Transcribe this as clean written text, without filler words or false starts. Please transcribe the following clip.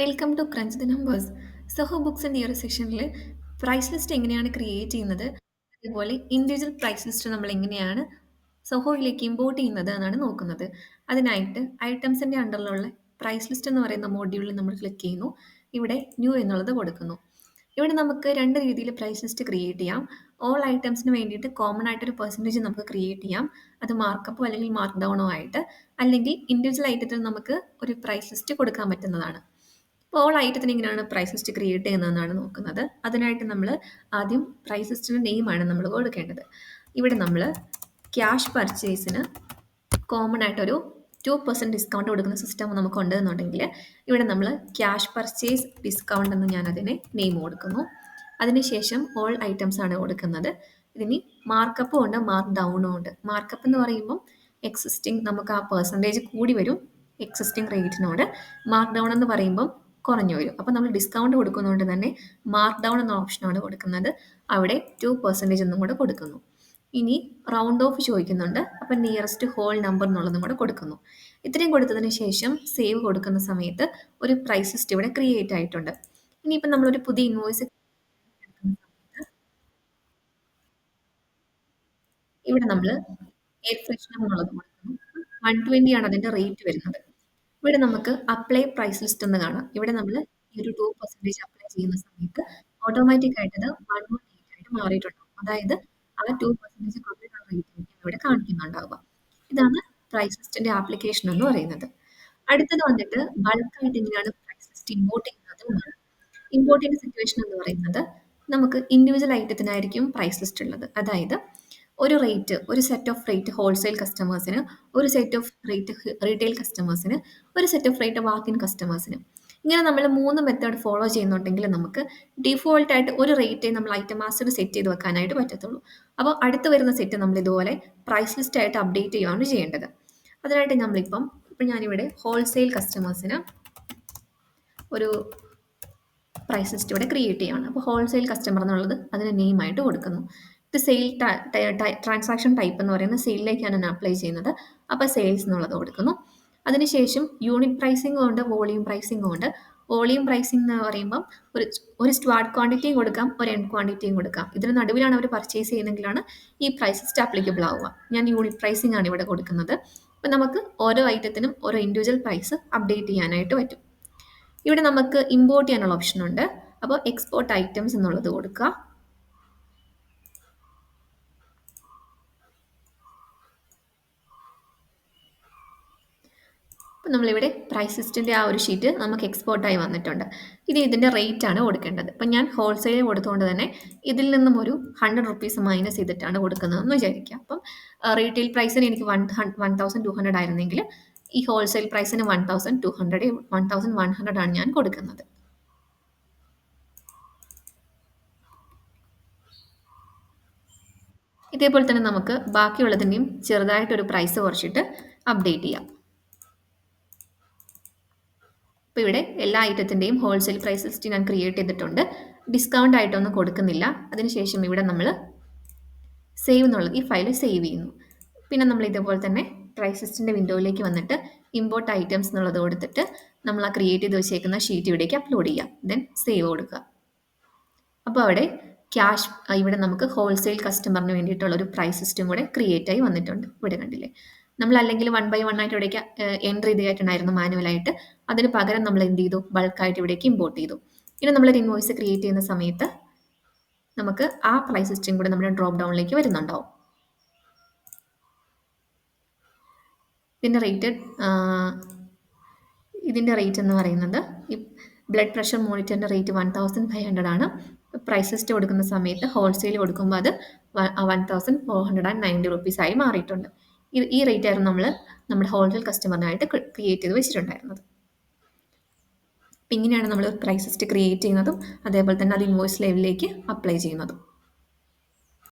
Welcome to crunch the numbers. Saho ബുക്സിൻ്റെ ഈ ഒരു സെഷനിൽ പ്രൈസ് ലിസ്റ്റ് എങ്ങനെയാണ് ക്രിയേറ്റ് ചെയ്യുന്നത്, അതേപോലെ ഇൻഡിവിജ്വൽ പ്രൈസ് ലിസ്റ്റ് നമ്മൾ എങ്ങനെയാണ് സൊഹോയിലേക്ക് ഇമ്പോർട്ട് ചെയ്യുന്നത് എന്നാണ് നോക്കുന്നത്. അതിനായിട്ട് ഐറ്റംസിൻ്റെ അണ്ടറിലുള്ള പ്രൈസ് ലിസ്റ്റ് എന്ന് പറയുന്ന മോഡ്യൂളിൽ നമ്മൾ ക്ലിക്ക് ചെയ്യുന്നു. ഇവിടെ ന്യൂ എന്നുള്ളത് കൊടുക്കുന്നു. ഇവിടെ നമുക്ക് രണ്ട് രീതിയിൽ പ്രൈസ് ലിസ്റ്റ് ക്രിയേറ്റ് ചെയ്യാം. ഓൾ ഐറ്റംസിന് വേണ്ടിയിട്ട് കോമൺ ആയിട്ടൊരു പെർസെൻറ്റേജ് നമുക്ക് ക്രിയേറ്റ് ചെയ്യാം. അത് മാർക്കപ്പോ അല്ലെങ്കിൽ മാർക്ക് ഡൗണോ ആയിട്ട്, അല്ലെങ്കിൽ ഇൻഡിവിജ്വൽ ഐറ്റത്തിന് നമുക്ക് ഒരു പ്രൈസ് ലിസ്റ്റ് കൊടുക്കാൻ പറ്റുന്നതാണ്. അപ്പോൾ ഓൾ ഐറ്റത്തിന് എങ്ങനെയാണ് പ്രൈസ് ലിസ്റ്റ് ക്രിയേറ്റ് ചെയ്യുന്നതെന്നാണ് നോക്കുന്നത്. അതിനായിട്ട് നമ്മൾ ആദ്യം പ്രൈസ് ലിസ്റ്റിൻ്റെ നെയിമാണ് നമ്മൾ കൊടുക്കേണ്ടത്. ഇവിടെ നമ്മൾ ക്യാഷ് പർച്ചേസിന് കോമൺ ആയിട്ടൊരു 2% ഡിസ്കൗണ്ട് കൊടുക്കുന്ന സിസ്റ്റം നമുക്ക് ഉണ്ടെന്നുണ്ടെങ്കിൽ ഇവിടെ നമ്മൾ ക്യാഷ് പർച്ചേസ് ഡിസ്കൗണ്ട് എന്ന് ഞാൻ അതിനെ നെയിം കൊടുക്കുന്നു. അതിനുശേഷം ഓൾ ഐറ്റംസ് ആണ് കൊടുക്കുന്നത്. ഇതിന് മാർക്കപ്പും ഉണ്ട്, മാർക്ക് ഡൗണും ഉണ്ട്. മാർക്കപ്പ് എന്ന് പറയുമ്പം എക്സിസ്റ്റിംഗ് നമുക്ക് ആ പെർസെൻറ്റേജ് കൂടി വരും എക്സിസ്റ്റിംഗ് റേറ്റിനോട്. മാർക്ക് ഡൗൺ എന്ന് പറയുമ്പം കുറഞ്ഞു വരും. അപ്പോൾ നമ്മൾ ഡിസ്കൗണ്ട് കൊടുക്കുന്നതുകൊണ്ട് തന്നെ മാർക്ക് ഡൗൺ എന്ന ഓപ്ഷനാണ് കൊടുക്കുന്നത്. അവിടെ 2% എന്നും കൂടെ കൊടുക്കുന്നു. ഇനി റൗണ്ട് ഓഫ് ചോദിക്കുന്നുണ്ട്. അപ്പം നിയറസ്റ്റ് ഹോൾ നമ്പർ എന്നുള്ളതും കൂടെ കൊടുക്കുന്നു. ഇത്രയും കൊടുത്തതിന് ശേഷം സേവ് കൊടുക്കുന്ന സമയത്ത് ഒരു പ്രൈസ് ലിസ്റ്റ് ഇവിടെ ക്രിയേറ്റ് ആയിട്ടുണ്ട്. ഇനിയിപ്പം നമ്മളൊരു പുതിയ ഇൻവോയ്സ് ഇവിടെ നമ്മൾ എയർ ഫ്രഷ്നർ എന്നുള്ളത് കൊടുക്കുന്നു. 120 ആണ് അതിൻ്റെ റേറ്റ് വരുന്നത്. ഇവിടെ നമുക്ക് അപ്ലൈ പ്രൈസ് ലിസ്റ്റ് എന്ന് കാണാം. ഇവിടെ നമ്മൾ ഈ ഒരു 2% അപ്ലൈ ചെയ്യുന്ന സമയത്ത് ഓട്ടോമാറ്റിക് ആയിട്ട് അത് 118 ആയിട്ട് മാറിയിട്ടുണ്ട്. അതായത് ആ 2% കുറഞ്ഞ റേറ്റ് ആയിരിക്കും ഇവിടെ കാണിക്കുന്നുണ്ടാവുക. ഇതാണ് പ്രൈസ് ലിസ്റ്റിന്റെ ആപ്ലിക്കേഷൻ എന്ന് പറയുന്നത്. അടുത്തത് വന്നിട്ട് ബൾക്കായിട്ട് എങ്ങനെയാണ് പ്രൈസ് ലിസ്റ്റ് ഇമ്പോർട്ട് ചെയ്യുന്നത് എന്നാണ്. ഇമ്പോർട്ട് ചെയ്യുന്ന സിറ്റുവേഷൻ എന്ന് പറയുന്നത് നമുക്ക് ഇൻഡിവിജ്വൽ ഐറ്റത്തിനായിരിക്കും പ്രൈസ് ലിസ്റ്റ് ഉള്ളത്. അതായത് ഒരു റേറ്റ്, ഒരു സെറ്റ് ഓഫ് റേറ്റ് ഹോൾസെയിൽ കസ്റ്റമേഴ്സിന്, ഒരു സെറ്റ് ഓഫ് റേറ്റ് റീറ്റെയിൽ കസ്റ്റമേഴ്സിന്, ഒരു സെറ്റ് ഓഫ് റേറ്റ് വാക്കിൻ കസ്റ്റമേഴ്സിന്. ഇങ്ങനെ നമ്മൾ 3 മെത്തേഡ് ഫോളോ ചെയ്യുന്നുണ്ടെങ്കിൽ നമുക്ക് ഡിഫോൾട്ട് ആയിട്ട് ഒരു റേറ്റേ നമ്മൾ ഐറ്റം മാസ്റ്റർ സെറ്റ് ചെയ്ത് വെക്കാനായിട്ട് പറ്റത്തുള്ളൂ. അപ്പോൾ അടുത്ത് വരുന്ന സെറ്റ് നമ്മൾ ഇതുപോലെ പ്രൈസ് ലിസ്റ്റ് ആയിട്ട് അപ്ഡേറ്റ് ചെയ്യുകയാണ് ചെയ്യേണ്ടത്. അതിനായിട്ട് ഇപ്പം ഞാനിവിടെ ഹോൾസെയിൽ കസ്റ്റമേഴ്സിന് ഒരു പ്രൈസ് ലിസ്റ്റ് ഇവിടെ ക്രിയേറ്റ് ചെയ്യുകയാണ്. അപ്പോൾ ഹോൾസെയിൽ കസ്റ്റമർ എന്നുള്ളത് അതിന് നെയിമായിട്ട് കൊടുക്കുന്നു. ഇത് സെയിൽ ട്രാൻസാക്ഷൻ ടൈപ്പ് എന്ന് പറയുന്ന സെയിലിലേക്കാണ് ഞാൻ അപ്ലൈ ചെയ്യുന്നത്. അപ്പോൾ സെയിൽസ് എന്നുള്ളത് കൊടുക്കുന്നു. അതിനുശേഷം യൂണിറ്റ് പ്രൈസിംഗും ഉണ്ട്, വോളിയം പ്രൈസിംഗും ഉണ്ട്. വോളിയം പ്രൈസിംഗ് എന്ന് പറയുമ്പം ഒരു ഒരു സ്റ്റാർട്ട് ക്വാണ്ടിറ്റിയും കൊടുക്കാം, ഒരു എൻഡ് ക്വാണ്ടിറ്റിയും കൊടുക്കാം. ഇതിന് നടുവിലാണ് അവർ പർച്ചേസ് ചെയ്യുന്നതെങ്കിലാണ് ഈ പ്രൈസ് ലിസ്റ്റ് ആപ്ലിക്കബിൾ ആവുക. ഞാൻ യൂണിറ്റ് പ്രൈസിംഗ് ആണ് ഇവിടെ കൊടുക്കുന്നത്. അപ്പം നമുക്ക് ഓരോ ഐറ്റത്തിനും ഓരോ ഇൻഡിവിജ്വൽ പ്രൈസ് അപ്ഡേറ്റ് ചെയ്യാനായിട്ട് പറ്റും. ഇവിടെ നമുക്ക് ഇമ്പോർട്ട് ചെയ്യാനുള്ള ഓപ്ഷൻ ഉണ്ട്. അപ്പോൾ എക്സ്പോർട്ട് ഐറ്റംസ് എന്നുള്ളത് കൊടുക്കുക. അപ്പോൾ നമ്മളിവിടെ പ്രൈസ് ലിസ്റ്റിൻ്റെ ആ ഒരു ഷീറ്റ് നമുക്ക് എക്സ്പോർട്ടായി വന്നിട്ടുണ്ട്. ഇത് ഇതിൻ്റെ റേറ്റ് ആണ് കൊടുക്കേണ്ടത്. അപ്പം ഞാൻ ഹോൾസെയിൽ കൊടുത്തുകൊണ്ട് തന്നെ ഇതിൽ നിന്നും ഒരു 100 റുപ്പീസ് മൈനസ് ചെയ്തിട്ടാണ് കൊടുക്കുന്നതെന്ന് വിചാരിക്കുക. അപ്പം റീറ്റെയിൽ പ്രൈസിന് എനിക്ക് 1200 ആയിരുന്നെങ്കിൽ ഈ ഹോൾസെയിൽ പ്രൈസിന് 1100 ആണ് ഞാൻ കൊടുക്കുന്നത്. ഇതേപോലെ തന്നെ നമുക്ക് ബാക്കിയുള്ളതിൻ്റെയും ചെറുതായിട്ടൊരു പ്രൈസ് കുറച്ചിട്ട് അപ്ഡേറ്റ് ചെയ്യാം. അപ്പോൾ ഇവിടെ എല്ലാ ഐറ്റത്തിൻ്റെയും ഹോൾസെയിൽ പ്രൈസ് ലിസ്റ്റ് ഞാൻ ക്രിയേറ്റ് ചെയ്തിട്ടുണ്ട്. ഡിസ്കൗണ്ട് ആയിട്ടൊന്നും കൊടുക്കുന്നില്ല. അതിനുശേഷം ഇവിടെ നമ്മൾ സേവ് എന്നുള്ളത് ഈ ഫയൽ സേവ് ചെയ്യുന്നു. പിന്നെ നമ്മൾ ഇതേപോലെ തന്നെ പ്രൈസ് ലിസ്റ്റിൻ്റെ വിൻഡോയിലേക്ക് വന്നിട്ട് ഇമ്പോർട്ട് ഐറ്റംസ് എന്നുള്ളത് കൊടുത്തിട്ട് നമ്മൾ ആ ക്രിയേറ്റ് ചെയ്ത് വെച്ചേക്കുന്ന ഷീറ്റ് ഇവിടേക്ക് അപ്ലോഡ് ചെയ്യാം. ദെൻ സേവ് കൊടുക്കുക. അപ്പോൾ അവിടെ ക്യാഷ് ഇവിടെ നമുക്ക് ഹോൾസെയിൽ കസ്റ്റമറിന് വേണ്ടിയിട്ടുള്ള ഒരു പ്രൈസ് ലിസ്റ്റും കൂടെ ക്രിയേറ്റ് ആയി വന്നിട്ടുണ്ട്. ഇവിടെ കണ്ടില്ലേ, നമ്മൾ അല്ലെങ്കിൽ 1 by 1 ആയിട്ട് ഇവിടേക്ക് എൻട്രി ചെയ്തിട്ടുണ്ടായിരുന്നു മാനുവലായിട്ട്. അതിന് പകരം നമ്മൾ എന്ത് ചെയ്തു, ബൾക്കായിട്ട് ഇവിടേക്ക് ഇമ്പോർട്ട് ചെയ്തു. ഇനി നമ്മളൊരു ഇൻവോയ്സ് ക്രിയേറ്റ് ചെയ്യുന്ന സമയത്ത് നമുക്ക് ആ പ്രൈസ് ലിസ്റ്റും കൂടെ നമ്മുടെ ഡ്രോപ്പ് ഡൗണിലേക്ക് വരുന്നുണ്ടാവും. ഇതിൻ്റെ റേറ്റ് എന്ന് പറയുന്നത് ഈ ബ്ലഡ് പ്രഷർ മോണിറ്ററിൻ്റെ റേറ്റ് 1500 ആണ്. പ്രൈസ് ലിസ്റ്റ് കൊടുക്കുന്ന സമയത്ത് ഹോൾസെയിൽ കൊടുക്കുമ്പോൾ അത് 1490 റുപ്പീസ് ആയി മാറിയിട്ടുണ്ട്. ഈ റേറ്റ് ആയിരുന്നു നമ്മൾ നമ്മുടെ ഹോൾസെയിൽ കസ്റ്റമറിനായിട്ട് ക്രിയേറ്റ് ചെയ്ത് വെച്ചിട്ടുണ്ടായിരുന്നത്. അപ്പം ഇങ്ങനെയാണ് നമ്മൾ പ്രൈസ് ലിസ്റ്റ് ക്രിയേറ്റ് ചെയ്യുന്നതും അതേപോലെ തന്നെ അത് ഇൻവോയ്സ് ലെവലിലേക്ക് അപ്ലൈ ചെയ്യുന്നതും.